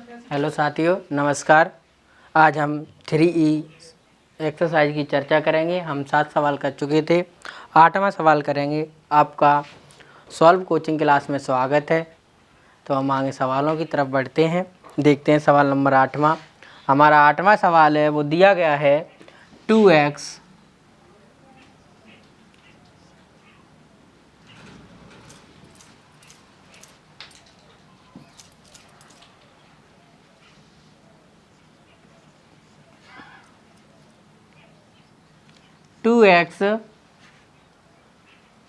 Hello साथियों, नमस्कार। आज हम 3E एक्सरसाइज की चर्चा करेंगे। हम 7 सवाल कर चुके थे, 8वां सवाल करेंगे। आपका सॉल्व कोचिंग क्लास में स्वागत है। तो हम आगे सवालों की तरफ बढ़ते हैं। देखते हैं सवाल नंबर 8वां। हमारा 8वां सवाल है, वो दिया गया है 2x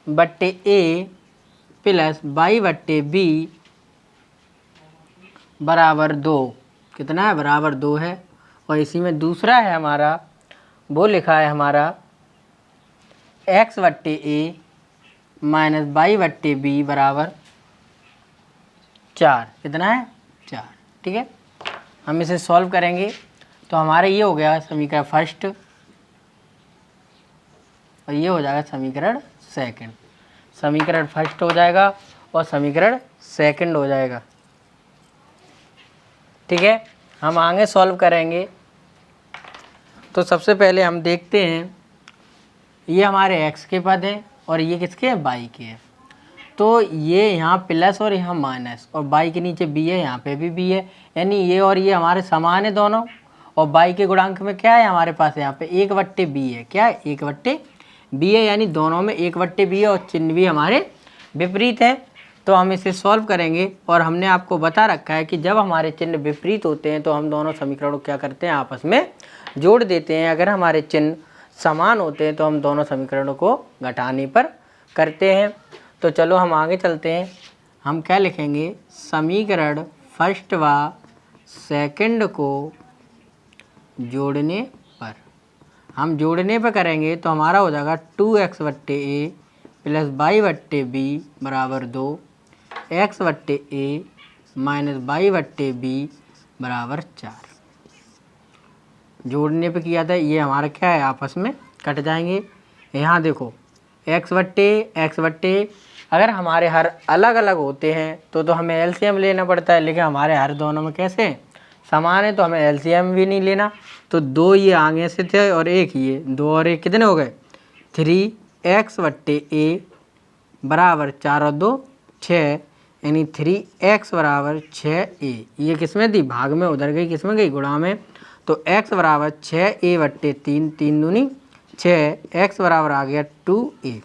बट्टे ए प्लस वाई बट्टे बी बराबर 2। कितना है? बराबर 2 है। और इसी में दूसरा है हमारा, वो लिखा है हमारा x बट्टे ए माइनस वाई बट्टे बी बराबर 4। कितना है? 4। ठीक है, हम इसे सॉल्व करेंगे। तो हमारा ये हो गया समीकरण फर्स्ट और ये हो जाएगा समीकरण सेकंड। समीकरण फर्स्ट हो जाएगा और समीकरण सेकंड हो जाएगा। ठीक है, हम आगे सॉल्व करेंगे। तो सबसे पहले हम देखते हैं, ये हमारे x के पद हैं और ये किसके हैं? y के हैं। तो ये यहाँ प्लस और यहाँ माइनस, और y के नीचे b है, यहाँ पे भी b है, यानी ये और ये हमारे समान है दोनों। और y के गुणांक में क्या है हमारे पास? यहाँ पे 1/b है। क्या है? 1/b है, यानी दोनों में 1/b है और चिन्ह भी हमारे विपरीत है। तो हम इसे सॉल्व करेंगे। और हमने आपको बता रखा है कि जब हमारे चिन्ह विपरीत होते हैं तो हम दोनों समीकरणों को क्या करते हैं? आपस में जोड़ देते हैं। अगर हमारे चिन्ह समान होते हैं तो हम दोनों समीकरणों को घटाने पर करते हैं। तो चलो हम आगे चलते हैं। हम क्या लिखेंगे? समीकरण फर्स्ट व सेकंड को जोड़ने पर, हम जोड़ने पर करेंगे तो हमारा हो जाएगा 2x बट्टे ए प्लस वाई बट्टे बी बराबर 2, x बट्टे ए माइनस वाई बट्टे बी बराबर 4। जोड़ने पे किया था, ये हमारा क्या है? आपस में कट जाएंगे। यहाँ देखो x बट्टे अगर हमारे हर अलग अलग होते हैं तो हमें एलसीएम लेना पड़ता है, लेकिन हमारे हर दोनों में कैसे समान है तो हमें एलसीएम भी नहीं लेना। तो 2 ये आगे से थे और 1 ये, 2 और 1 कितने हो गए? 3x बट्टे ए बराबर 4 और 2 6, यानी 3x बराबर 6a। ये किसमें थी? भाग में, उधर गई किसमें गई? गुणा में। तो x बराबर 6a बट्टे 3, 3 दूनी 6, x बराबर आ गया 2a।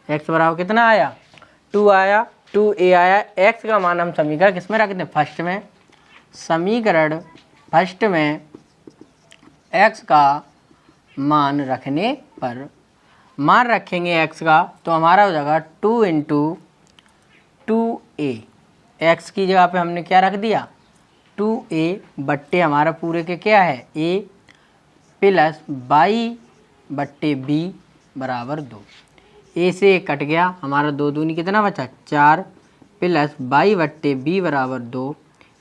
x बराबर कितना आया? 2 आया, 2a आया। x का मान हम समीकरण किस में रखते हैं? फर्स्ट में। समीकरण फर्स्ट में x का मान रखने पर, मान रखेंगे x का, तो हमारा हो जाएगा 2 × 2a। x की जगह पे हमने क्या रख दिया? 2a बट्टे हमारा पूरे के क्या है? a प्लस वाई बट्टे b बराबर 2। a से कट गया, हमारा 2 दूनी कितना बचा? 4 प्लस वाई बट्टे b बराबर 2,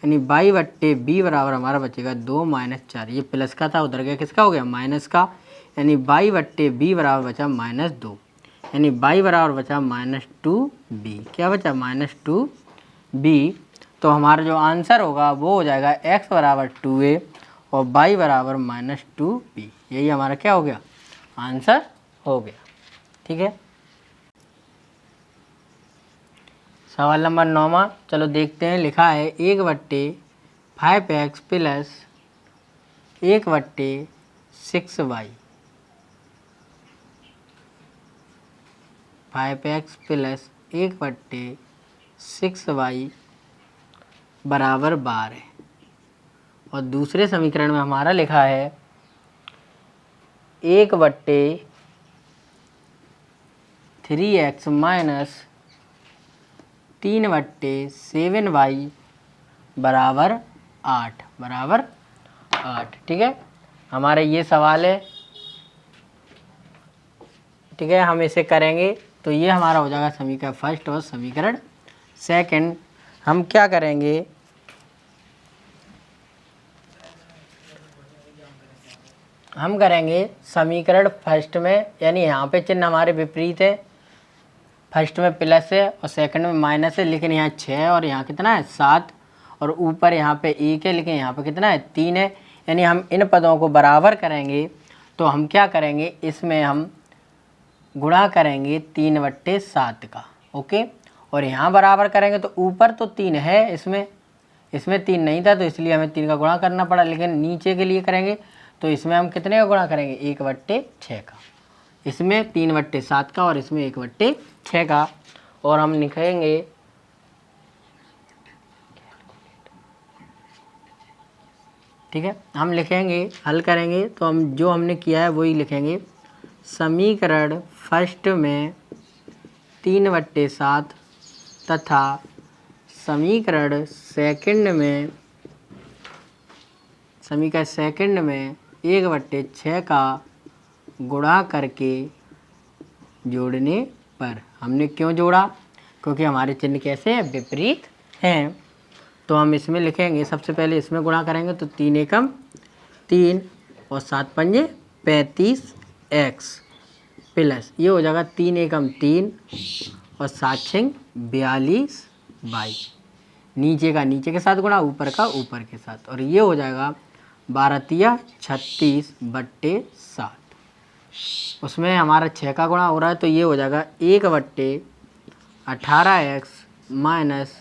यानी वाई बट्टे b बराबर हमारा बचेगा 2 - 4। ये प्लस का था, उधर गया किसका हो गया? माइनस का, यानी वाई बट्टे b बराबर बचा -2, यानी y बराबर बचा -2b। क्या बचा? -2b। तो हमारा जो आंसर होगा वो हो जाएगा x बराबर 2a और y बराबर -2b। यही हमारा क्या हो गया? आंसर हो गया। ठीक है, सवाल नंबर 9वां। चलो देखते हैं। लिखा है 1/5x plus 1/6y, 5x plus 1/6y बराबर 12। और दूसरे समीकरण में हमारा लिखा है 1/3x माइनस 3/7y बराबर 8। ठीक है, हमारे ये सवाल है। ठीक है, हम इसे करेंगे तो ये हमारा हो जाएगा समीकरण फर्स्ट और समीकरण सेकंड। हम क्या करेंगे? हम करेंगे समीकरण फर्स्ट में, यानी यहाँ पे चिन्ह हमारे विपरीत है। फर्स्ट में प्लस है और सेकंड में माइनस है, लेकिन यहाँ 6 और यहाँ कितना है? 7। और ऊपर यहाँ पे 1 है, लेकिन यहाँ पे कितना है 3 है। यानी हम इन पदों को बराबर करेंगे तो हम क्या करेंगे, इसमें हम गुणा करेंगे 3/7 का। ओके, और यहाँ बराबर करेंगे तो ऊपर तो 3 है, इसमें 3 नहीं था तो इसलिए हमें 3 का गुणा करना पड़ा, लेकिन नीचे के लिए करेंगे तो इसमें हम कितने का गुणा करेंगे 1/6 का। इसमें 3/7 का और इसमें 1/6 का। और हम लिखेंगे ठीक है, हम लिखेंगे हल करेंगे तो हम जो हमने किया है वही लिखेंगे। समीकरण फर्स्ट में 3/7 तथा समीकरण सेकंड में 1/6 का गुणा करके जोड़ने पर। हमने क्यों जोड़ा, क्योंकि हमारे चिन्ह कैसे हैं, विपरीत हैं। तो हम इसमें लिखेंगे, सबसे पहले इसमें गुणा करेंगे तो 3 एकम 3 और 7 पंजे 35x प्लस ये हो जाएगा 3 एकम 3 और 7 छंग 42y। नीचे का नीचे के साथ गुणा, ऊपर का ऊपर के साथ, और ये हो जाएगा 12 तिया 36/7। उसमें हमारा 6 का गुणा हो रहा है तो ये हो जाएगा 1/18x माइनस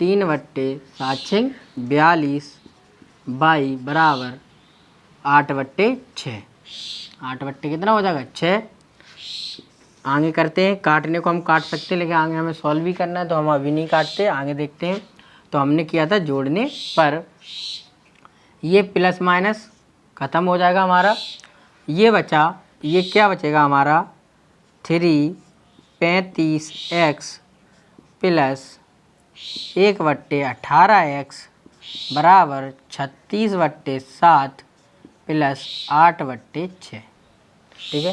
3/7 42y बराबर 8/6। 8 बट्टे कितना हो जाएगा 6। आगे करते हैं, काटने को हम काट सकते हैं लेकिन आगे हमें सॉल्व भी करना है तो हम अभी नहीं काटते, आगे देखते हैं। तो हमने किया था जोड़ने पर, ये प्लस माइनस ख़त्म हो जाएगा हमारा, ये बचा, ये क्या बचेगा हमारा 35x प्लस 1/18x बराबर 36/7 प्लस 8/6। ठीक है,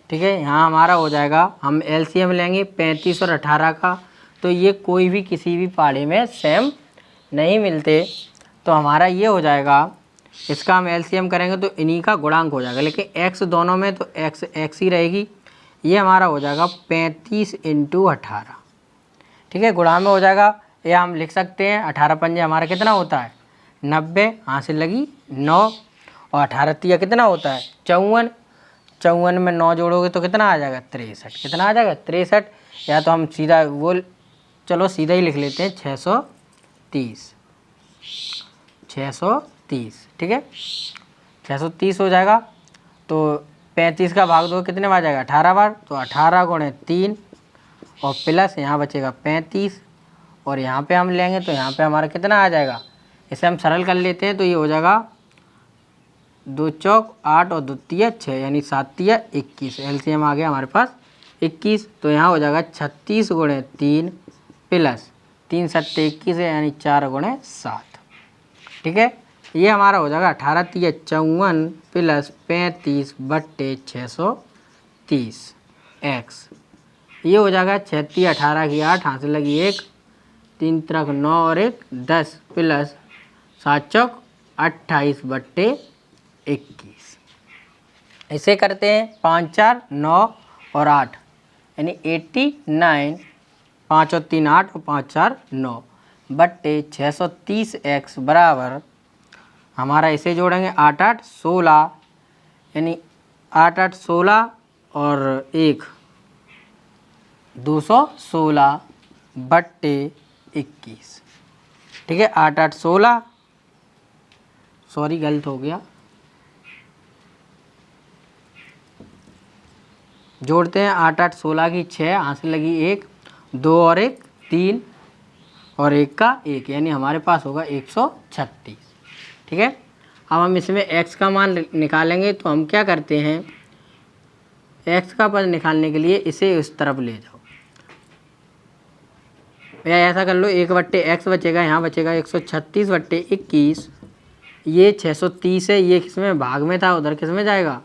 ठीक है। यहाँ हमारा हो जाएगा, हम एलसीएम लेंगे 35 और 18 का, तो ये कोई भी किसी भी पहाड़ी में सेम नहीं मिलते, तो हमारा ये हो जाएगा, इसका हम एलसीएम करेंगे तो इन्हीं का गुणांक हो जाएगा, लेकिन x दोनों में तो x ही रहेगी। ये हमारा हो जाएगा 35 × 18। ठीक है, गुणा में हो जाएगा, या हम लिख सकते हैं 18 पंजे हमारा कितना होता है 90, यहाँ से लगी 9, और 18 तिया कितना होता है 54। 54 में 9 जोड़ोगे तो कितना आ जाएगा 63। कितना आ जाएगा 63, या तो हम सीधा वो चलो सीधा ही लिख लेते हैं 630। 630 ठीक है, 630 हो जाएगा। तो 35 का भाग दो कितने बार आ जाएगा 18 बार, तो 18 × 3 और प्लस यहाँ बचेगा 35, और यहाँ पे हम लेंगे तो यहाँ पे हमारा कितना आ जाएगा, इसे हम सरल कर लेते हैं तो ये हो जाएगा 2 चौक 8 और 2 तिया 6, यानी 7 तिया 21। एलसीएम आ गया हमारे पास 21, तो यहाँ हो जाएगा 36 × 3 प्लस 3 सत्ते 21 है, यानी 4 × 7। ठीक है, ये हमारा हो जाएगा 18 तिया 54 प्लस 35/630 x। ये हो जाएगा 6 तिया 18 की 8, हाथ से लगी 1, 3 तरक 9 और 1 10 प्लस 7 चौक 28/21। ऐसे करते हैं 5 4 9 और 8, यानी 89, 5 और 3 8 और 5 4 9 बट्टे 630x बराबर, हमारा इसे जोड़ेंगे 8 8 16, यानी 8 8 16 और 1 216/21। ठीक है, 8 8 16, सॉरी गलत हो गया, जोड़ते हैं 8 8 16 की 6, यहाँ से लगी 1 2 और 1 3 और 1 का 1, यानी हमारे पास होगा 136। ठीक है, अब हम इसमें x का मान निकालेंगे, तो हम क्या करते हैं, x का पद निकालने के लिए इसे इस तरफ ले जाओ, या ऐसा कर लो 1/x बचेगा, यहाँ बचेगा 136/21। ये 630 है, ये किस में भाग में था, उधर किस में जाएगा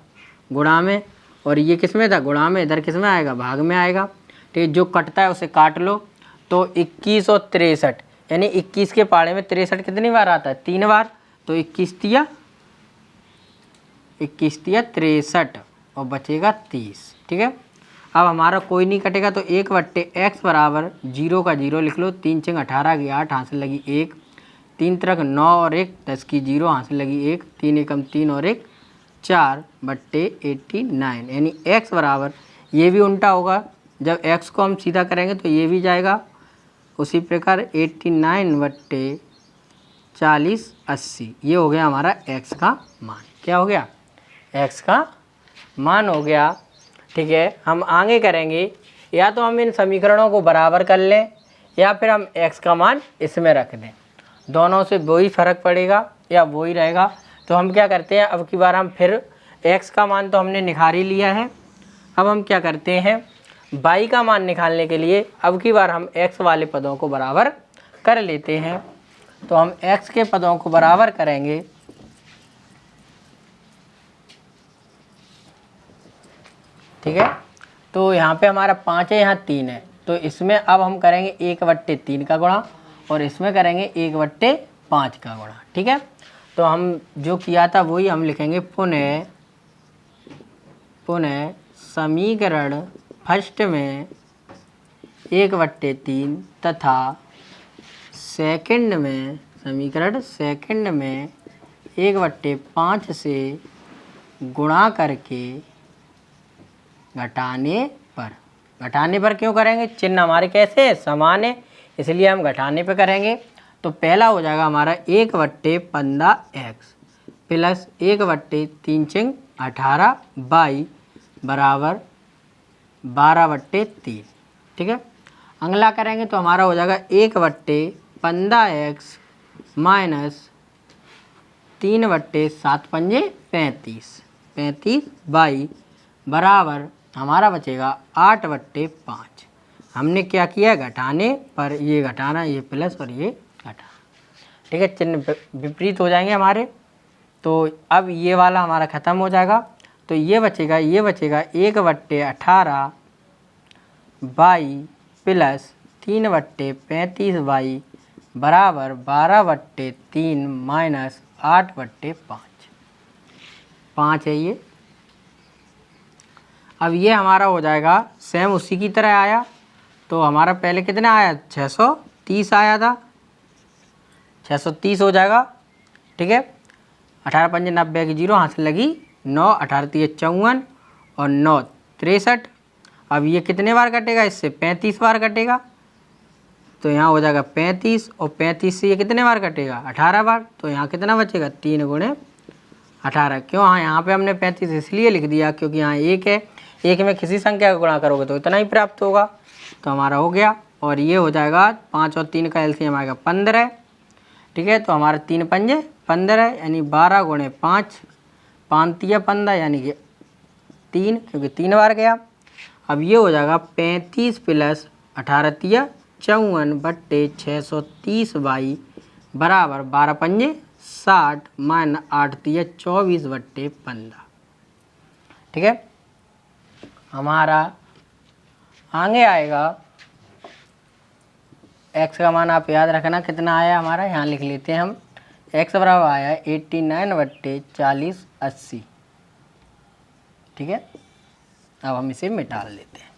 गुणा में, और ये किस में था गुणा में, इधर किस में आएगा भाग में आएगा। ठीक है, जो कटता है उसे काट लो, तो 21 और 63, यानी 21 के पाड़े में 63 कितनी बार आता है 3 बार, तो 21 तिया 63 और बचेगा 30। ठीक है, अब हमारा कोई नहीं कटेगा तो 1/x बराबर 0 का 0 लिख लो। 3 × 18 की 8, हाथ से लगी 1, 3 × 9 और 1 10 की 0, हाथ से लगी 1, 3 × 3 और 1 4/89, यानी x बराबर, ये भी उल्टा होगा, जब x को हम सीधा करेंगे तो ये भी जाएगा। उसी प्रकार 89/40/80, ये हो गया हमारा x का मान। क्या हो गया? x का मान हो गया। ठीक है, हम आगे करेंगे, या तो हम इन समीकरणों को बराबर कर लें या फिर हम x का मान इसमें रख दें, दोनों से वही फ़र्क पड़ेगा या वही रहेगा। तो हम क्या करते हैं, अब की बार हम फिर x का मान तो हमने निकाल ही लिया है, अब हम क्या करते हैं, y का मान निकालने के लिए अब की बार हम x वाले पदों को बराबर कर लेते हैं। तो हम x के पदों को बराबर करेंगे। ठीक है, तो यहाँ पे हमारा 5 है, यहाँ 3 है, तो इसमें अब हम करेंगे 1/3 का गुणा और इसमें करेंगे 1/5 का गुणा। ठीक है, तो हम जो किया था वही हम लिखेंगे। पुनः समीकरण फर्स्ट में 1/3 तथा सेकंड में, समीकरण सेकंड में 1/5 से गुणा करके घटाने पर क्यों करेंगे, चिन्ह हमारे कैसे समान है, इसलिए हम घटाने पे करेंगे। तो पहला हो जाएगा हमारा 1/15x प्लस 1/3 18y बराबर 12/3। ठीक है, अगला करेंगे तो हमारा हो जाएगा 1/15x माइनस 3/7 पंजे 35y बराबर हमारा बचेगा 8/5। हमने क्या किया, घटाने पर ये घटाना, ये प्लस और ये घटाना। ठीक है, चिन्ह विपरीत हो जाएंगे हमारे। तो अब ये वाला हमारा ख़त्म हो जाएगा, तो ये बचेगा 1/18y प्लस 3/35y बराबर 12/3 माइनस 8/5, 5 है ये। अब ये हमारा हो जाएगा सेम उसी की तरह आया, तो हमारा पहले कितना आया, 630 आया था, 630 हो जाएगा। ठीक है, 18 पंजे 90 की 0, हाथ से लगी 9, 18 3 54 और 9 63। अब ये कितने बार कटेगा, इससे 35 बार कटेगा, तो यहाँ हो जाएगा 35 और 35 से ये कितने बार कटेगा, 18 बार। तो यहाँ कितना बचेगा, 3 × 18। क्यों, हाँ यहाँ पे हमने 35 इसलिए लिख दिया क्योंकि यहाँ 1 है, 1 में किसी संख्या का गुणा करोगे तो इतना ही प्राप्त होगा। तो हमारा हो गया, और ये हो जाएगा 5 और 3 का एलसीएम आएगा 15। ठीक है, तो हमारा 3 पंजे 15 यानी 12 × 5, 5 तिया 15 यानी कि 3, क्योंकि 3 बार गया। अब ये हो जाएगा 35 प्लस 18 तिया 54/630y बराबर 12 पंजे 60 माइनस 8 तिया 24/15। ठीक है, हमारा आगे आएगा x का मान, आप याद रखना कितना आया हमारा, यहाँ लिख लेते हैं हम। x बराबर आया 89/40/80। ठीक है, अब हम इसे मिटा लेते हैं।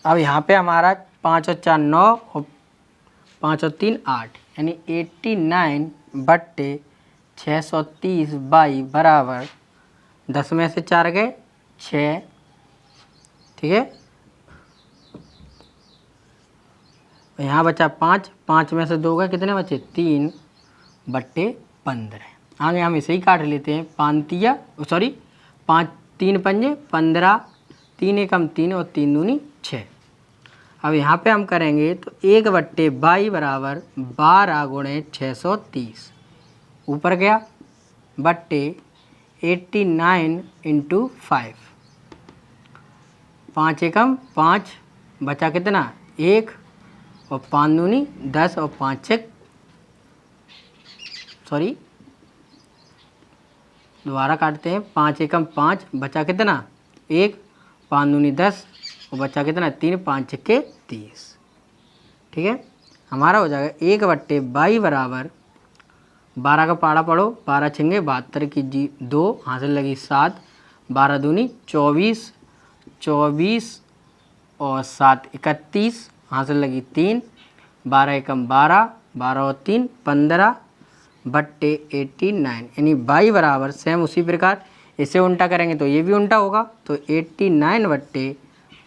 अब यहाँ पे हमारा 5 और 4 9 और 5 और 3 8, यानी 89/630y बराबर 10 में से 4 गए 6। ठीक है, यहाँ बचा 5, 5 में से 2 गए, कितने बचे 3/15। आगे हम इसे ही काट लेते हैं, 5 3 पंजे 15, 3 एकम 3 और 3 दूनी 6। अब यहाँ पे हम करेंगे तो 1/22 बराबर 12 × 630 ऊपर गया बट्टे 89 × 5, 5 एकम 5 बचा कितना 1 और 5 दूनी 10 और 5 6 दोबारा काटते हैं, 5 एकम 5 बचा कितना 1, 5 दूनी 10 और बचा कितना 3, 5 6 30। ठीक है, हमारा हो जाएगा 1/22 बराबर 12 का पाड़ा पढ़ो, 12 6 72 की 2, हाथ से लगी 7, 12 दूनी 24, 24 और 7 31, यहाँ से लगी 3, 12 एकम 12, 12 और 3 15 बट्टे 89, यानी y बराबर सेम उसी प्रकार इसे उल्टा करेंगे तो ये भी उल्टा होगा, तो 89 बट्टे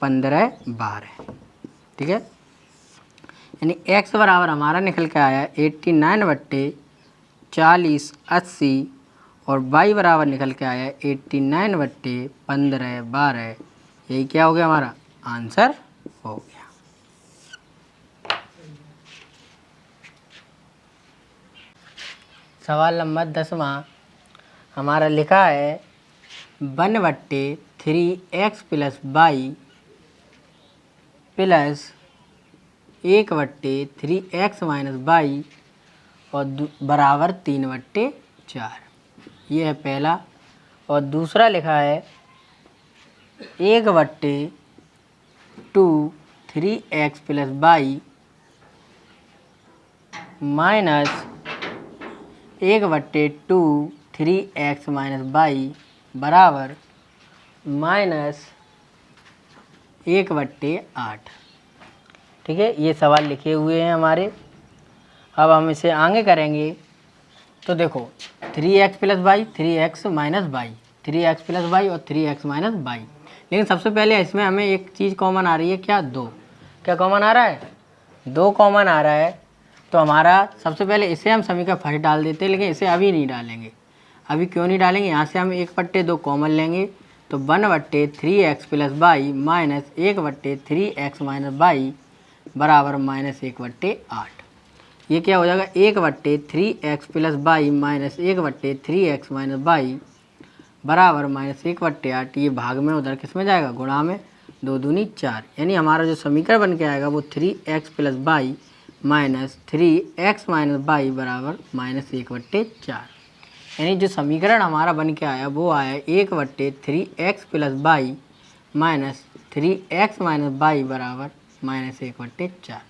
15 12। ठीक है, यानी x बराबर हमारा निकल के आया 89 बट्टे 40 80 और y बराबर निकल के आया 89 बट्टे 15 12। यही क्या हो गया, हमारा आंसर हो गया। सवाल नंबर 10वां हमारा लिखा है 1/3x plus y plus 1/3x minus y और बराबर 3/4। ये है पहला। और दूसरा लिखा है 1/2 3x plus y minus 1/2 3x minus y बराबर -1/8। ठीक है, ये सवाल लिखे हुए हैं हमारे। अब हम इसे आगे करेंगे तो देखो 3x plus Y 3x minus Y 3x plus Y और 3x माइनस वाई। लेकिन सबसे पहले इसमें हमें एक चीज़ कॉमन आ रही है, क्या 2। क्या कॉमन आ रहा है, 2 कॉमन आ रहा है। तो हमारा सबसे पहले इसे हम समीकरण फर्स्ट डाल देते हैं, लेकिन इसे अभी नहीं डालेंगे। अभी क्यों नहीं डालेंगे, यहाँ से हम 1/2 कॉमन लेंगे तो 1/3x plus Y minus 1/3x minus Y बराबर -1/8। ये क्या हो जाएगा, 1/3x plus Y minus 1/3x minus Y बराबर -1/8। ये भाग में उधर किस में जाएगा, गुणा में, 2 दूनी 4। यानी हमारा जो समीकरण बन के आएगा वो 3x plus Y minus 3x minus Y बराबर -1/4। यानी जो समीकरण हमारा बन के आया वो आया 1/3x plus Y minus 3x minus Y बराबर -1/4।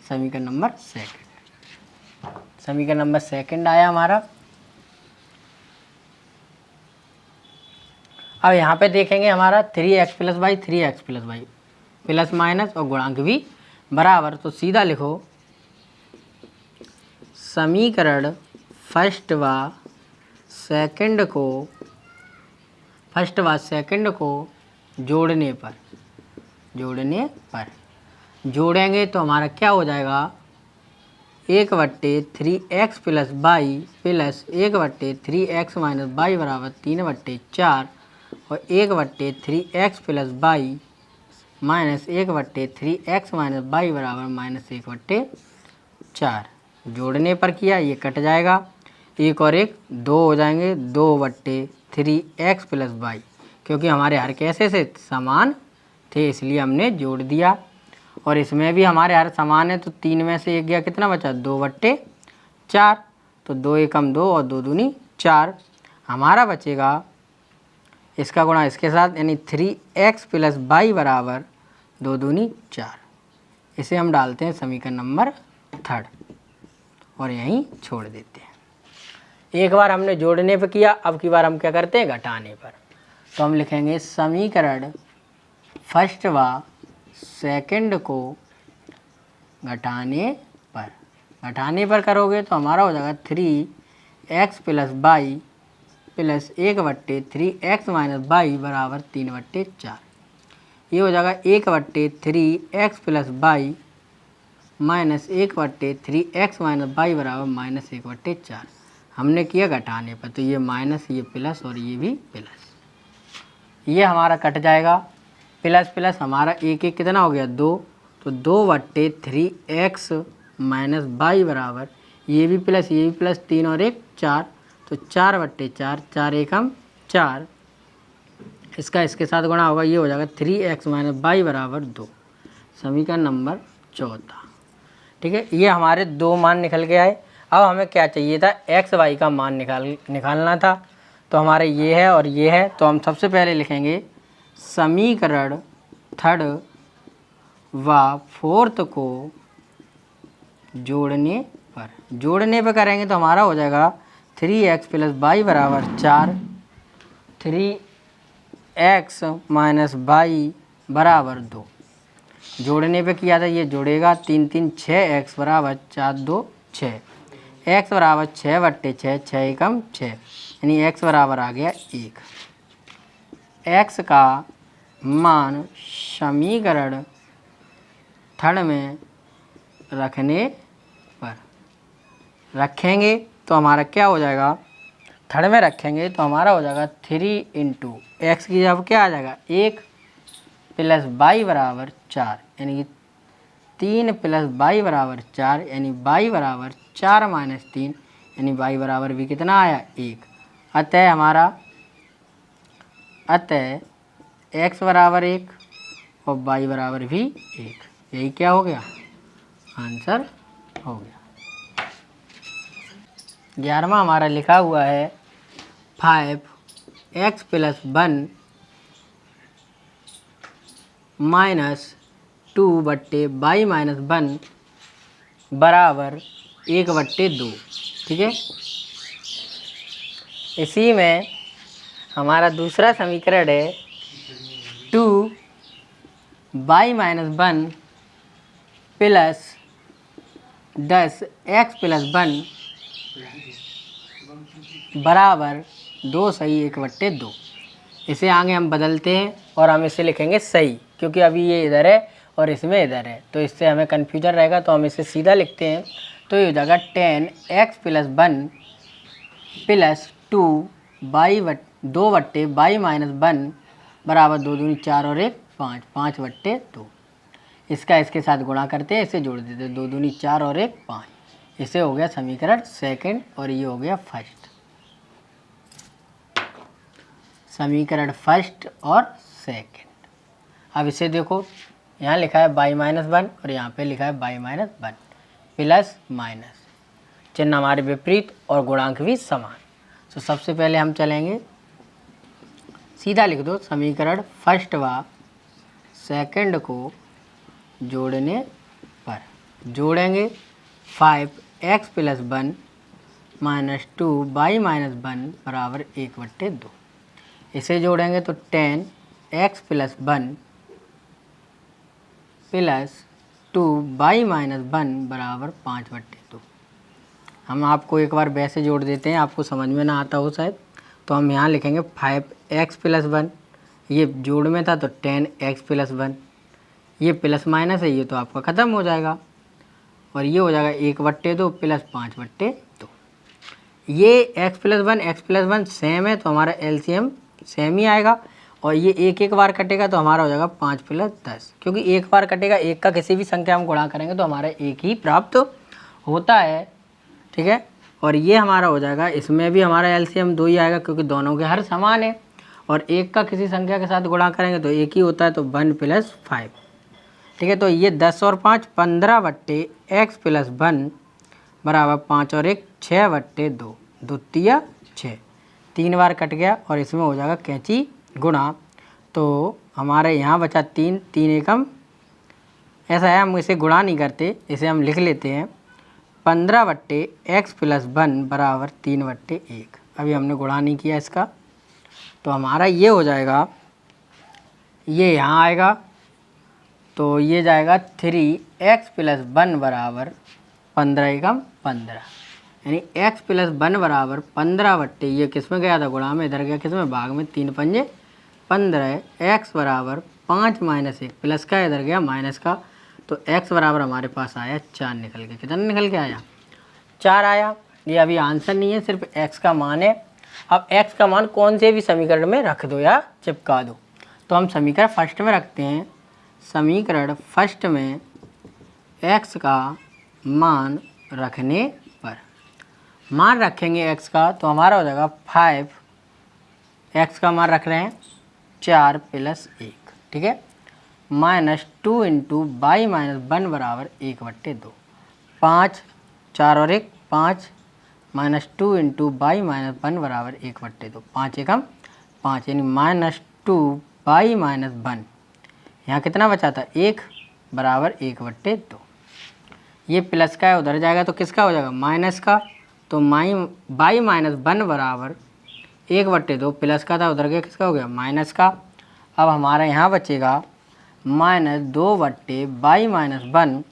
समीकरण नंबर सेकंड। समीकरण नंबर सेकंड आया हमारा। अब यहाँ पे देखेंगे हमारा 3x plus Y 3x plus Y plus minus और गुणांक भी बराबर, तो सीधा लिखो समीकरण फर्स्ट व सेकंड को जोड़ेंगे तो हमारा क्या हो जाएगा, 1/3x plus Y plus 1/3x minus Y बराबर 3/4 और 1/3x plus Y minus 1/3x minus Y बराबर -1/4। जोड़ने पर किया, ये कट जाएगा, 1 और 1 2 हो जाएंगे, 2/3x प्लस वाई। क्योंकि हमारे हर कैसे से समान थे इसलिए हमने जोड़ दिया। और इसमें भी हमारे हर समान है तो 3 में से 1 गया, कितना बचा, 2/4। तो 2 एकम 2 और 2 दूनी 4। हमारा बचेगा इसका गुणा इसके साथ, यानी 3x प्लस वाई बराबर 2 दूनी 4। इसे हम डालते हैं समीकरण नंबर थर्ड और यहीं छोड़ देते हैं। एक बार हमने जोड़ने पर किया, अब की बार हम क्या करते हैं, घटाने पर। तो हम लिखेंगे समीकरण फर्स्ट व सेकंड को घटाने पर करोगे तो हमारा हो जाएगा 3x plus Y plus 1/3x minus Y बराबर 3/4। ये हो जाएगा 1/3x plus Y minus 1/3x minus Y बराबर -1/4। हमने किया घटाने पर, तो ये माइनस, ये प्लस और ये भी प्लस। ये हमारा कट जाएगा, प्लस प्लस हमारा 1 1 कितना हो गया, 2। तो 2/3x माइनस वाई बराबर, ये भी प्लस 3 और 1 4, तो 4/4, 4 एकम 4। इसका इसके साथ गुणा होगा, ये हो जाएगा 3x माइनस वाई बराबर 2। समीकरण नंबर चौथा। ठीक है, ये हमारे 2 मान निकल के आए। अब हमें क्या चाहिए था, x y का मान निकालना था। तो हमारे ये है और ये है, तो हम सबसे पहले लिखेंगे समीकरण थर्ड व फोर्थ को जोड़ने पर करेंगे तो हमारा हो जाएगा 3x प्लस वाई बराबर 4, 3x माइनस वाई बराबर 2। जोड़ने पे किया था, ये जोड़ेगा 3 3 6 x बराबर 4 2 6। x बराबर 6 बट्टे 6, 6 एकम 6, यानी x बराबर आ गया 1। x का मान समीकरण थर्ड में रखने पर रखेंगे तो हमारा क्या हो जाएगा, थर्ड में रखेंगे तो हमारा हो जाएगा 3 इंटू एक्स की जब क्या आ जाएगा 1 प्लस y बराबर 4, यानी कि 3 प्लस y बराबर 4, यानी y बराबर 4 माइनस 3, यानी y बराबर भी कितना आया 1। अतः x बराबर 1 और y बराबर भी 1। यही क्या हो गया, आंसर हो गया। 11वां हमारा लिखा हुआ है 5x प्लस 1 माइनस 2 बट्टे y माइनस 1 बराबर 1 बट्टे 2। ठीक है, इसी में हमारा दूसरा समीकरण है 2y minus 1 plus 10x plus 1 बराबर 2 सही 1 बट्टे 2। इसे आगे हम बदलते हैं और हम इसे लिखेंगे सही, क्योंकि अभी ये इधर है और इसमें इधर है, तो इससे हमें कन्फ्यूजन रहेगा, तो हम इसे सीधा लिखते हैं। तो ये हो जाएगा 10x प्लस 1 प्लस 2 बट्टे y माइनस 1 बराबर 2 दूनी 4 और 1 5, 5 बट्टे 2। इसका इसके साथ गुणा करते हैं, इसे जोड़ देते हैं, 2 दूनी 4 और 1 5। इसे हो गया समीकरण सेकंड और ये हो गया फर्स्ट। समीकरण फर्स्ट और सेकंड। अब इसे देखो, यहाँ लिखा है y माइनस 1 और यहाँ पे लिखा है y माइनस 1, प्लस माइनस, चिन्ह हमारे विपरीत और गुणांक भी समान। तो सबसे पहले हम चलेंगे, सीधा लिख दो समीकरण फर्स्ट व सेकंड को जोड़ने पर। जोड़ेंगे 5x plus 1 minus 2y minus 1 बराबर 1 बट्टे 2। इसे जोड़ेंगे तो 10x plus 1 plus 2y minus 1 बराबर 5 बट्टे 2। हम आपको एक बार वैसे जोड़ देते हैं, आपको समझ में ना आता हो शायद, तो हम यहाँ लिखेंगे 5x प्लस 1, ये जोड़ में था तो 10x प्लस 1, ये प्लस माइनस है, ये तो आपका ख़त्म हो जाएगा और ये हो जाएगा 1 बट्टे 2 प्लस 5 बट्टे 2। ये x प्लस 1 सेम है तो हमारा एलसीएम सेम ही आएगा, और ये एक बार कटेगा तो हमारा हो जाएगा 5 प्लस 10, क्योंकि एक बार कटेगा, एक का किसी भी संख्या हम गुणा करेंगे तो हमारा एक ही प्राप्त होता है। ठीक है, और ये हमारा हो जाएगा, इसमें भी हमारा एलसीएम 2 ही आएगा, क्योंकि दोनों के हर समान है, और एक का किसी संख्या के साथ गुणा करेंगे तो एक ही होता है, तो 1 प्लस 5। ठीक है, तो ये 10 और 5 15 बट्टे x प्लस 1 बराबर 5 और 1 6 बट्टे 2, 2 तिया 6, 3 बार कट गया और इसमें हो जाएगा कैंची गुणा, तो हमारे यहाँ बचा 3, 3 एकम, ऐसा है हम इसे गुणा नहीं करते, इसे हम लिख लेते हैं 15 बट्टे x प्लस 1 बराबर 3 बट्टे 1। अभी हमने गुणा नहीं किया इसका, तो हमारा ये हो जाएगा, ये यहाँ आएगा तो ये जाएगा 3x प्लस 1 बराबर 15 एकम 15, यानी x प्लस 1 बराबर 15 बट्टे, ये किस में गया था गुणा में, इधर गया किस में भाग में, 3 पंजे 15, x बराबर 5 माइनस 1, प्लस का इधर गया माइनस का, तो x बराबर हमारे पास आया 4 निकल के। कितना निकल के आया, 4 आया। ये अभी आंसर नहीं है, सिर्फ x का मान है। अब x का मान कौन से भी समीकरण में रख दो या चिपका दो, तो हम समीकरण फर्स्ट में रखते हैं। समीकरण फर्स्ट में x का मान रखने पर, मान रखेंगे x का तो हमारा हो जाएगा 5, x का मान रख रहे हैं 4 प्लस 1। ठीक है, माइनस 2 इंटू y माइनस 1 बराबर 1 बट्टे 2, 5 4 और 1 5 माइनस 2 इंटू y माइनस 1 बराबर 1 बट्टे 2, 5 एकम 5, यानी माइनस 2y माइनस 1, यहाँ कितना बचा था 1 बराबर 1 बट्टे 2। ये प्लस का है, उधर जाएगा तो किसका हो जाएगा माइनस का, तो y माइनस 1 बराबर 1 बट्टे 2, प्लस का था उधर गया किसका हो गया माइनस का। अब हमारा यहाँ बचेगा माइनस 2/y-1।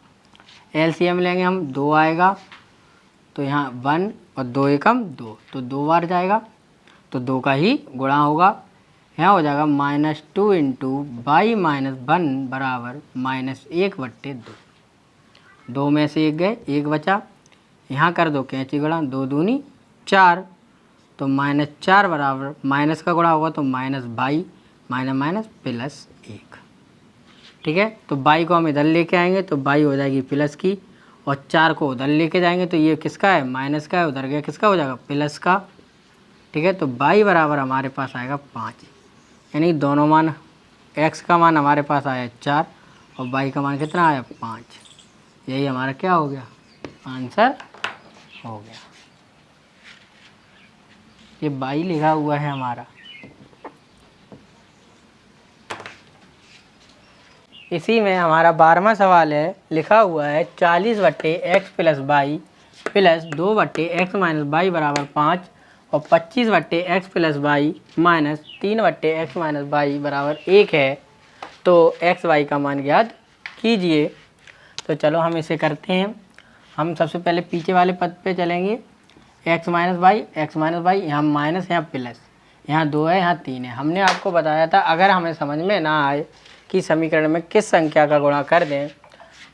एलसीएम लेंगे हम, 2 आएगा तो यहाँ 1 और 2 एकम 2, तो 2 बार जाएगा तो 2 का ही गुणा होगा। यहाँ हो जाएगा -2 × y-1 बराबर -1/2। 2 में से 1 गए, 1 बचा। यहाँ कर दो कैंची गुणा, 2 दूनी 4, तो -4 बराबर माइनस का गुणा होगा तो -y --1। ठीक है, तो y को हम इधर लेके आएंगे तो y हो जाएगी प्लस की, और 4 को उधर लेके जाएंगे तो ये किसका है, माइनस का है, उधर गया किसका हो जाएगा, प्लस का। ठीक है, तो y बराबर हमारे पास आएगा 5, यानी दोनों मान, x का मान हमारे पास आया 4 और y का मान कितना आया 5। यही हमारा क्या हो गया, आंसर हो गया। ये y लिखा हुआ है हमारा। इसी में हमारा 12वां सवाल है, लिखा हुआ है 40/x + y plus 2/x - y बराबर 5 और 25/x + y minus 3/x - y बराबर 1 है, तो x y का मान ज्ञात कीजिए। तो चलो हम इसे करते हैं। हम सबसे पहले पीछे वाले पद पे चलेंगे, x - y, यहाँ माइनस, यहाँ प्लस, यहाँ 2 है, यहाँ 3 है। हमने आपको बताया था अगर हमें समझ में ना आए कि समीकरण में किस संख्या का गुणा कर दें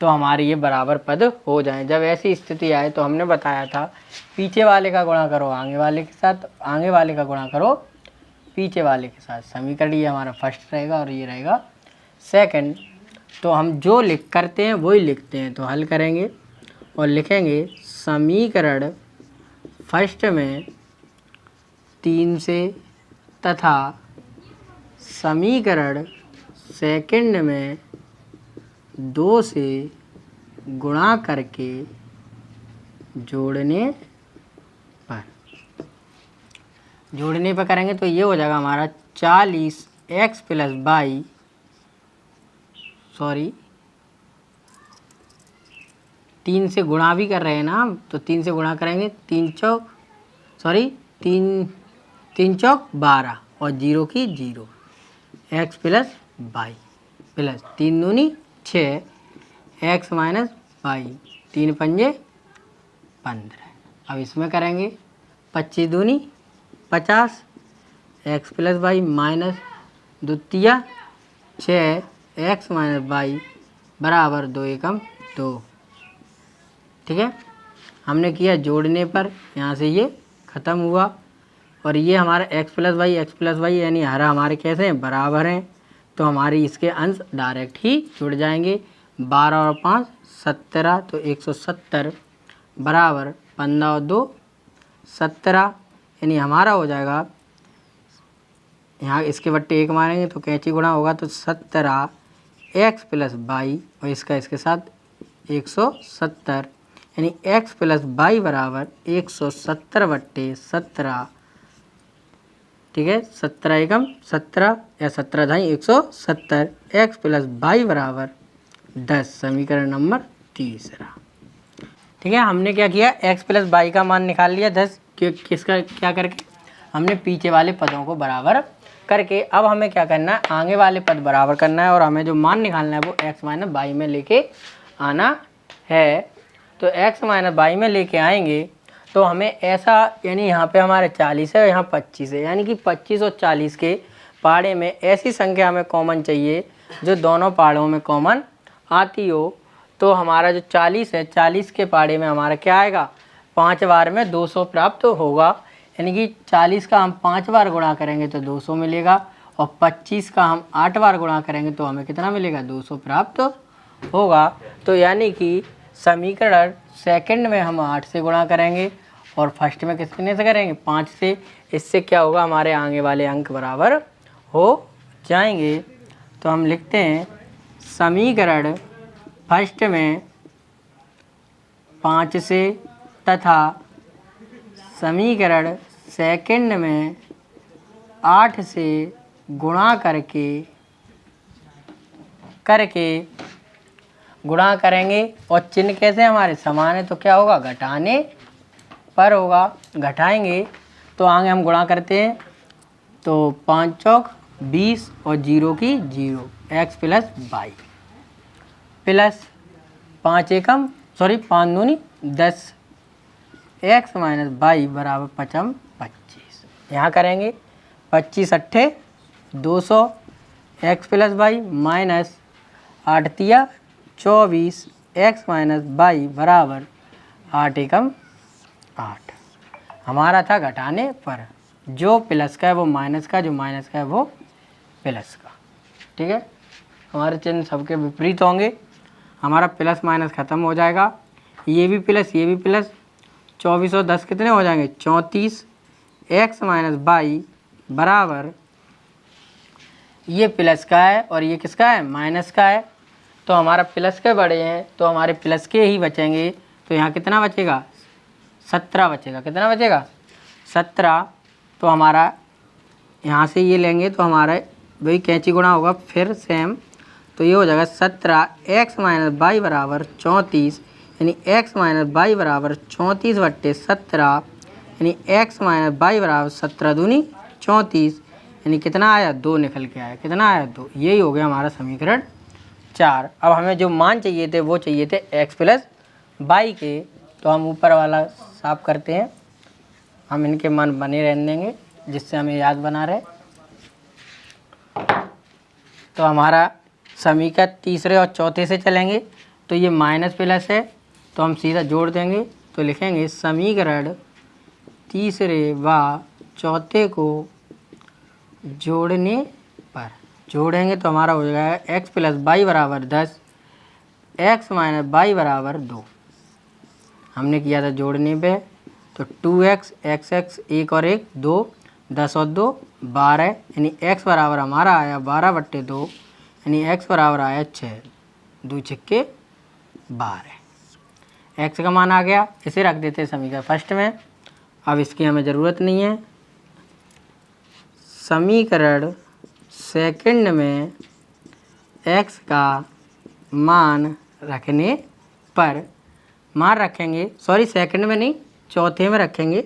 तो हमारे ये बराबर पद हो जाएं। जब ऐसी स्थिति आए तो हमने बताया था पीछे वाले का गुणा करो आगे वाले के साथ, आगे वाले का गुणा करो पीछे वाले के साथ। समीकरण ये हमारा फर्स्ट रहेगा और ये रहेगा सेकंड। तो हम जो लिख करते हैं वही लिखते हैं, तो हल करेंगे और लिखेंगे समीकरण फर्स्ट में 3 से तथा समीकरण सेकंड में 2 से गुणा करके जोड़ने पर करेंगे तो ये हो जाएगा हमारा 40x + y, सॉरी 3 से गुणा भी कर रहे हैं ना हम, तो 3 से गुणा करेंगे, 3 चौक 12 और 0 की 0, x + y प्लस 3 दूनी 6, x - y, 3 पंजे 15। अब इसमें करेंगे 25 दूनी 50, x + y माइनस 2 तिया 6, x - y बराबर 2 एकम 2। ठीक है, हमने किया जोड़ने पर, यहाँ से ये ख़त्म हुआ और ये हमारा x + y यानी हरा हमारे कैसे हैं, बराबर हैं, तो हमारी इसके अंश डायरेक्ट ही जुड़ जाएंगे। 12 और 5 17, तो 170 बराबर 15 और 2 17, यानी हमारा हो जाएगा, यहाँ इसके बट्टे 1 मारेंगे तो कैंची गुणा होगा तो 17 x + y और इसका इसके साथ 170, यानी x + y बराबर 170/17। ठीक है, 17 एकम 17 या 17 × 170, x + y बराबर 10, समीकरण नंबर 3। ठीक है, हमने क्या किया, x + y का मान निकाल लिया 10, किसका क्या करके, हमने पीछे वाले पदों को बराबर करके। अब हमें क्या करना है, आगे वाले पद बराबर करना है और हमें जो मान निकालना है वो x - y में लेके आना है। तो x - y में लेके आएंगे तो हमें ऐसा, यानी यहाँ पे हमारे 40 है, यहाँ 25 है, यानी कि 25 और 40 के पहाड़े में ऐसी संख्या हमें कॉमन चाहिए जो दोनों पहाड़ों में कॉमन आती हो। तो हमारा जो 40 है, 40 के पहाड़े में हमारा क्या आएगा, 5 बार में 200 प्राप्त होगा, यानी कि 40 का हम 5 बार गुणा करेंगे तो 200 मिलेगा और 25 का हम 8 बार गुणा करेंगे तो हमें कितना मिलेगा, 200 प्राप्त होगा। तो यानी कि समीकरण सेकंड में हम 8 से गुणा करेंगे और फर्स्ट में कितने से करेंगे, 5 से। इससे क्या होगा, हमारे आगे वाले अंक बराबर हो जाएंगे। तो हम लिखते हैं समीकरण फर्स्ट में 5 से तथा समीकरण सेकंड में 8 से गुणा गुणा करेंगे और चिन्ह कैसे हमारे समान है तो क्या होगा, घटाने पर होगा, घटाएंगे तो आगे हम गुणा करते हैं तो 5 चौक 20 और 0 की 0, एक्स प्लस वाई प्लस 5 दूनी 10 एक्स माइनस वाई बराबर 5 25। यहाँ करेंगे 25 अट्ठे 200 एक्स प्लस वाई माइनस 8 तिया 24 एक्स माइनस वाई बराबर 8 एकम 8। हमारा था घटाने पर, जो प्लस का है वो माइनस का, जो माइनस का है वो प्लस का। ठीक है, हमारे चिन्ह सबके विपरीत होंगे। हमारा प्लस माइनस ख़त्म हो जाएगा, ये भी प्लस ये भी प्लस। 24 और 10 कितने हो जाएंगे 34 एक्स माइनस वाई बराबर, ये प्लस का है और ये किसका है माइनस का है, तो हमारा प्लस के बड़े हैं तो हमारे प्लस के ही बचेंगे। तो यहाँ कितना बचेगा 17 बचेगा। कितना बचेगा 17। तो हमारा यहाँ से ये लेंगे तो हमारा वही कैंची गुणा होगा फिर सेम, तो ये हो जाएगा 17 एक्स माइनस वाई बराबर 34, यानी एक्स माइनस वाई बराबर 34 बट्टे 17, यानी एक्स माइनस वाई बराबर 17 दूनी 34, यानी कितना आया 2 निकल के आया। कितना आया 2। यही हो गया हमारा समीकरण 4। अब हमें जो मान चाहिए थे वो चाहिए थे एक्स प्लस वाई के, तो हम ऊपर वाला साफ करते हैं। हम इनके मान बने रहने देंगे जिससे हमें याद बना रहे। तो हमारा समीकरण तीसरे और चौथे से चलेंगे, तो ये माइनस प्लस है तो हम सीधा जोड़ देंगे। तो लिखेंगे समीकरण तीसरे व चौथे को जोड़ने पर, जोड़ेंगे तो हमारा हो जाएगा एक्स प्लस वाई बराबर 10 एक्स माइनस वाई बराबर 2। हमने किया था जोड़ने पे, तो 2x x 1 और 1 2, 10 और 2 12, यानी x बराबर हमारा आया 12 बट्टे 2, यानी x बराबर आया 6 2 छक्के 12। x का मान आ गया, इसे रख देते समीकरण फर्स्ट में। अब इसकी हमें ज़रूरत नहीं है। समीकरण सेकंड में x का मान रखने पर, मान रखेंगे सॉरी सेकंड में नहीं चौथे में रखेंगे,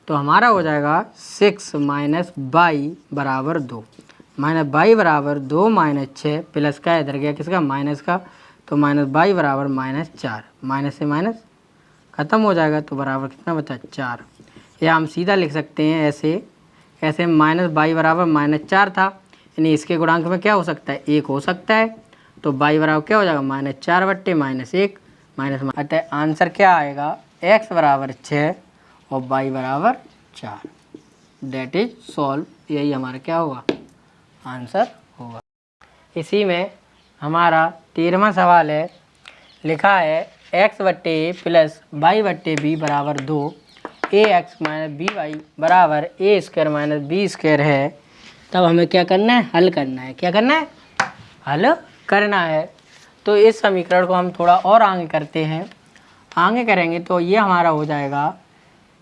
तो हमारा हो जाएगा 6 माइनस वाई बराबर 2, माइनस वाई बराबर 2 माइनस 6 प्लस का इधर गया किसका माइनस का, तो माइनस वाई बराबर -4, माइनस से माइनस ख़त्म हो जाएगा तो बराबर कितना बचा 4। या हम सीधा लिख सकते हैं ऐसे, ऐसे माइनस वाई बराबर -4 था, यानी इसके गुणांक में क्या हो सकता है 1 हो सकता है, तो वाई बराबर क्या हो जाएगा -4 बट्टे -1 माइनस। अतः आंसर क्या आएगा x बराबर 6 और y बराबर 4। That is solve. यही हमारा क्या होगा आंसर होगा। इसी में हमारा 13वां सवाल है, लिखा है x बट्टे ए प्लस वाई बट्टे बी बराबर 2, ए एक्स माइनस बी वाई बराबर ए स्क्वायर माइनस बी स्क्वायर है। तब हमें क्या करना है हल करना है। क्या करना है हल करना है। तो इस समीकरण को हम थोड़ा और आगे करते हैं। आगे करेंगे तो ये हमारा हो जाएगा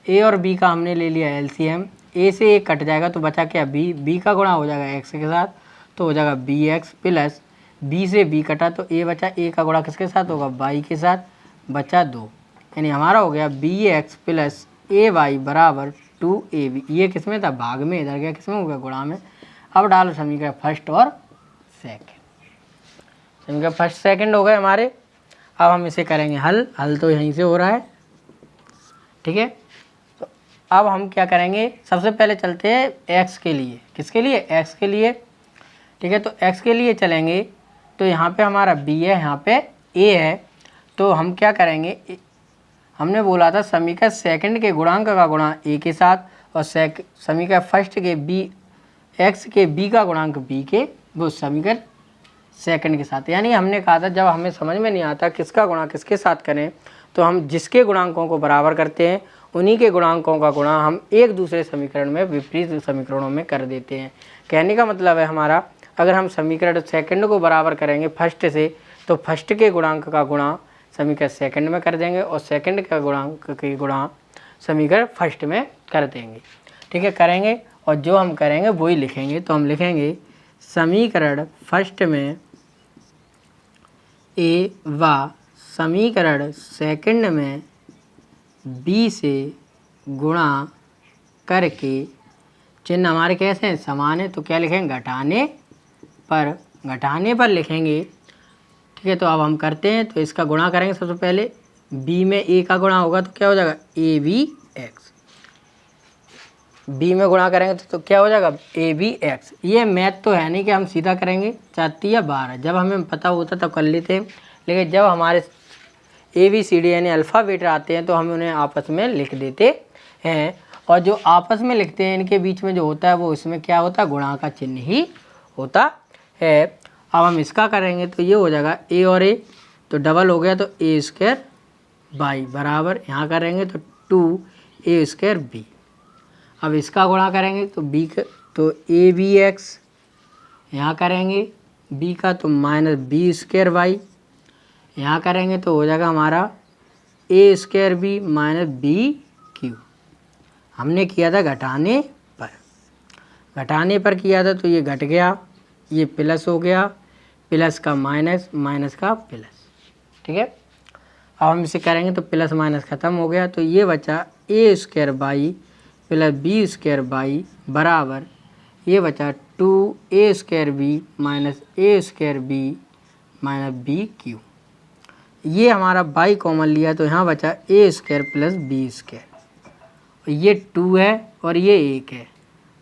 a और b का हमने ले लिया एलसीएम, a से a कट जाएगा तो बचा क्या b का गुणा हो जाएगा x के साथ, तो हो जाएगा bx प्लस b से b कटा तो a बचा, a का गुणा किसके साथ होगा y के साथ, बचा 2, यानी हमारा हो गया bx प्लस ay बराबर 2ab। ये किस में था भाग में, इधर गया किस में हो गया गुणा में। अब डालो समीकरण फर्स्ट और सेकेंड। समीकरण फर्स्ट सेकंड हो गए हमारे। अब हम इसे करेंगे हल। हल तो यहीं से हो रहा है, ठीक है। तो अब हम क्या करेंगे, सबसे पहले चलते हैं x के लिए। किसके लिए x के लिए, ठीक है। तो x के लिए चलेंगे तो यहाँ पे हमारा b है, यहाँ पे a है। तो हम क्या करेंगे, हमने बोला था समीकरण सेकंड के गुणांक का गुणा a के साथ और समीकरण फर्स्ट के b x के b का गुणांक b के वो समीकरण सेकंड के साथ। यानी हमने कहा था जब हमें समझ में नहीं आता किसका गुणा किसके साथ करें, तो हम जिसके गुणांकों को बराबर करते हैं उन्हीं के गुणांकों का गुणा हम एक दूसरे समीकरण में विपरीत समीकरणों में कर देते हैं। कहने का मतलब है हमारा, अगर हम समीकरण सेकंड को बराबर करेंगे फर्स्ट से, तो फर्स्ट के गुणांक का गुणा समीकरण सेकंड में कर देंगे और सेकंड का गुणांक के गुणा समीकरण फर्स्ट में कर देंगे, ठीक है। करेंगे और जो हम करेंगे वही लिखेंगे। तो हम लिखेंगे समीकरण फर्स्ट में ए व समीकरण सेकंड में बी से गुणा करके, चिन्ह हमारे कैसे हैं समान है, तो क्या लिखेंगे घटाने पर घटाने पर लिखेंगे। ठीक है, तो अब हम करते हैं। तो इसका गुणा करेंगे सबसे पहले, b में a का गुणा होगा तो क्या हो जाएगा abx, b में गुणा करेंगे तो क्या हो जाएगा abx। ये मैथ तो है नहीं कि हम सीधा करेंगे 4 या 12, जब हमें पता होता तब कर लेते हैं, लेकिन जब हमारे ABCD यानी अल्फ़ाबेट आते हैं तो हम उन्हें आपस में लिख देते हैं, और जो आपस में लिखते हैं इनके बीच में जो होता है वो इसमें क्या होता है, गुणा का चिन्ह ही होता है। अब हम इसका करेंगे तो ये हो जाएगा a और a तो डबल हो गया, तो a स्क्वायर बाई बराबर यहाँ करेंगे तो 2a स्क्वायर b। अब इसका गुणा करेंगे तो b का तो abx यहाँ करेंगे, b का तो माइनस b स्क्वायर बाई यहाँ करेंगे तो हो जाएगा हमारा a square B minus B Q. हमने किया था घटाने पर किया था तो ये घट गया, ये प्लस हो गया, प्लस का माइनस, माइनस का प्लस। ठीक है, अब हम इसे करेंगे तो प्लस माइनस ख़त्म हो गया, तो ये बचा a square by plus B square by बराबर ये बचा 2a square B minus a square B minus B Q. ये हमारा बाई कॉमन लिया तो यहाँ बचा a square plus B square. ये 2 है और ये 1 है,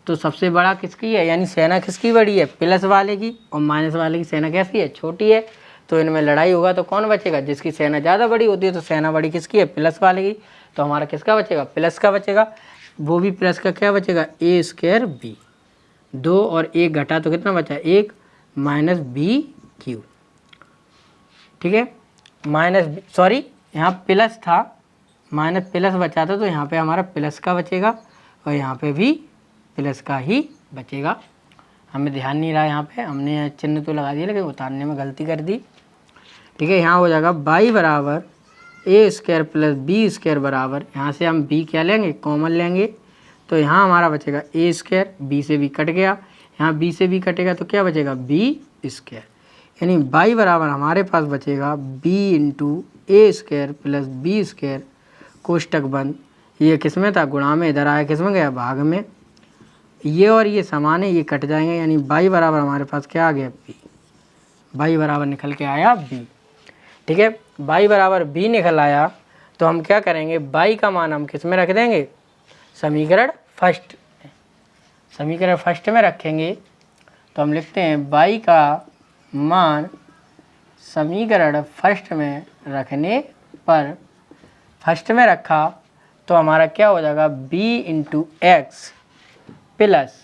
तो सबसे बड़ा किसकी है, यानी सेना किसकी बड़ी है, प्लस वाले की, और माइनस वाले की सेना कैसी है, छोटी है। तो इनमें लड़ाई होगा तो कौन बचेगा, जिसकी सेना ज़्यादा बड़ी होती है, तो सेना बड़ी किसकी है, प्लस वाले की। तो हमारा किसका बचेगा, प्लस का बचेगा, वो भी प्लस का क्या बचेगा a स्क्वायर बी। 2 और 1 घटा तो कितना बचा 1 माइनस बी क्यू। ठीक है, माइनस सॉरी यहाँ प्लस था, माइनस प्लस बचा था, तो यहाँ पे हमारा प्लस का बचेगा और यहाँ पे भी प्लस का ही बचेगा। हमें ध्यान नहीं रहा, यहाँ पे हमने चिन्ह तो लगा दिया लेकिन उतारने में गलती कर दी। ठीक है, यहाँ हो जाएगा बाई बराबर a square plus B square बराबर, यहाँ से हम b क्या लेंगे, कॉमन लेंगे, तो यहाँ हमारा बचेगा a स्क्वायर, b से b कट गया, यहाँ b से b कटेगा तो क्या बचेगा b स्क्वायर, यानी बाई बराबर हमारे पास बचेगा b इंटू ए स्क्वायर प्लस बी स्क्वायर कोष्टक बंद। ये किस में था, गुणा में, इधर आया किस में गया, भाग में। ये और ये समान है, ये कट जाएंगे, यानी बाई बराबर हमारे पास क्या आ गया b, बाई बराबर निकल के आया b। ठीक है, बाई बराबर b निकल आया, तो हम क्या करेंगे, बाई का मान हम किस में रख देंगे, समीकरण फर्स्ट में रखेंगे। तो हम लिखते हैं बाई का मान समीकरण फर्स्ट में रखने पर, फर्स्ट में रखा तो हमारा क्या हो जाएगा b into x plus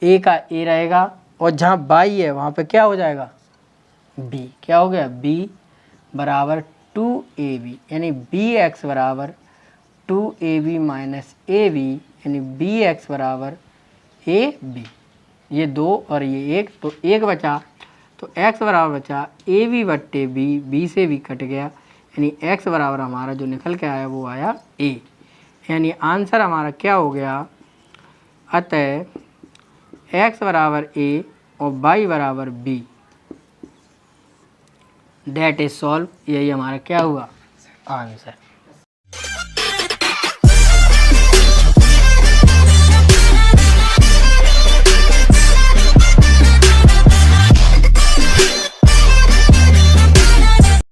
a का a रहेगा, और जहाँ बाई है वहाँ पे क्या हो जाएगा b, क्या हो गया b बराबर 2ab, यानी bx बराबर 2ab माइनस ab, यानी bx बराबर ab। ये 2 और ये 1, तो 1 बचा, तो x बराबर बचा ab बट्टे b, b से b कट गया, यानी x बराबर हमारा जो निकल के आया वो आया a, यानी आंसर हमारा क्या हो गया, अतः x बराबर a और y बराबर b, डेट इज सॉल्व। यही हमारा क्या हुआ आंसर।